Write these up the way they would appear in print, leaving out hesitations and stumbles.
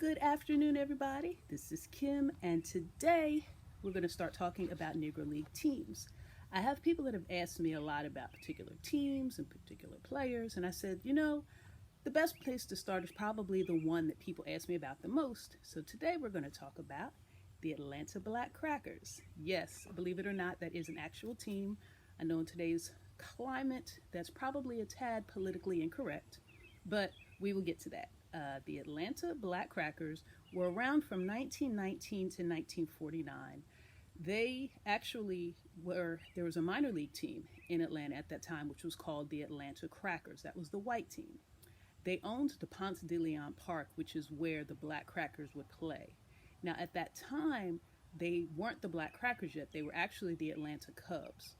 Good afternoon, everybody. This is Kim, and today we're going to start talking about Negro League teams. I have people that have asked me a lot about particular teams and particular players, and I said, the best place to start is probably the one that people ask me about the most. So today we're going to talk about the Atlanta Black Crackers. Yes, believe it or not, that is an actual team. I know in today's climate that's probably a tad politically incorrect, but we will get to that. The Atlanta Black Crackers were around from 1919 to 1949. They actually there was a minor league team in Atlanta at that time, which was called the Atlanta Crackers. That was the white team. They owned the Ponce de Leon Park, which is where the Black Crackers would play. Now, at that time, they weren't the Black Crackers yet. They were actually the Atlanta Cubs.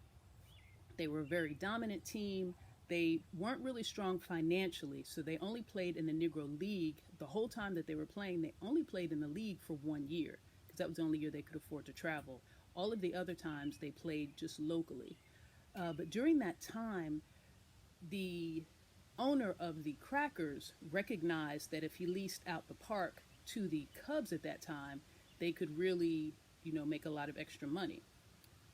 They were a very dominant team. They weren't really strong financially, so they only played in the Negro League. The whole time that they were playing, they only played in the league for 1 year, because that was the only year they could afford to travel. All of the other times, they played just locally. But during that time, the owner of the Crackers recognized that if he leased out the park to the Cubs at that time, they could really, make a lot of extra money.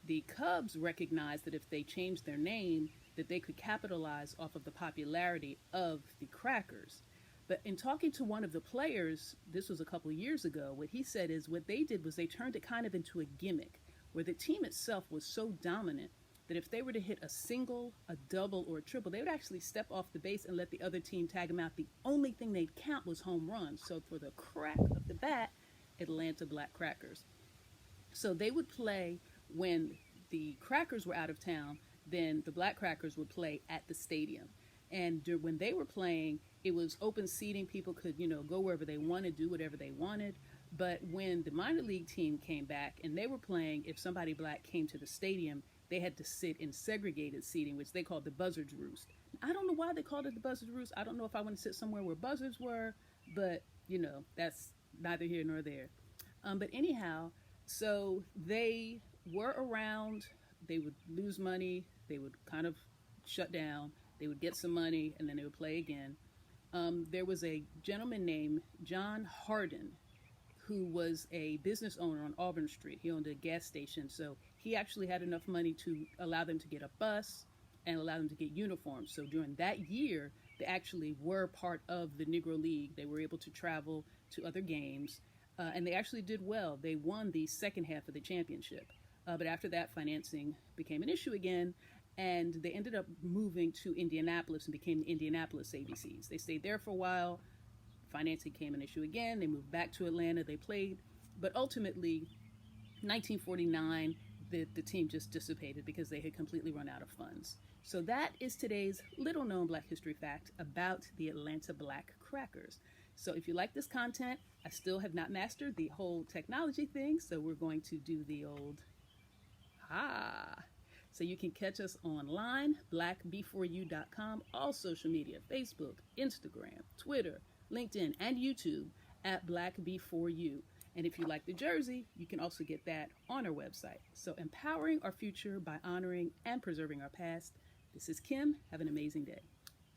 The Cubs recognized that if they changed their name, that they could capitalize off of the popularity of the Crackers. But in talking to one of the players, this was a couple of years ago, what he said is what they did was they turned it kind of into a gimmick, where the team itself was so dominant that if they were to hit a single, a double, or a triple, they would actually step off the base and let the other team tag them out. The only thing they'd count was home runs. So for the crack of the bat, Atlanta Black Crackers. So they would play when the Crackers were out of town. Then the Black Crackers would play at the stadium. And when they were playing, it was open seating. People could, go wherever they wanted, do whatever they wanted. But when the minor league team came back and they were playing, if somebody black came to the stadium, they had to sit in segregated seating, which they called the buzzards roost. I don't know why they called it the buzzards roost. I don't know if I want to sit somewhere where buzzards were, but, that's neither here nor there. But anyhow, so they were around. They would lose money, they would kind of shut down, they would get some money, and then they would play again. There was a gentleman named John Hardin who was a business owner on Auburn Street. He owned a gas station, so he actually had enough money to allow them to get a bus and allow them to get uniforms. So during that year, they actually were part of the Negro League. They were able to travel to other games, and they actually did well. They won the second half of the championship. But after that, financing became an issue again, and they ended up moving to Indianapolis and became the Indianapolis ABCs. They stayed there for a while. Financing became an issue again. They moved back to Atlanta. They played, but ultimately, 1949, the team just dissipated because they had completely run out of funds. So that is today's little-known Black history fact about the Atlanta Black Crackers. So if you like this content, I still have not mastered the whole technology thing, so we're going to do the old So you can catch us online, blackb4u.com, all social media, Facebook, Instagram, Twitter, LinkedIn, and YouTube at blackb4u. And if you like the jersey, you can also get that on our website. So empowering our future by honoring and preserving our past. This is Kim. Have an amazing day.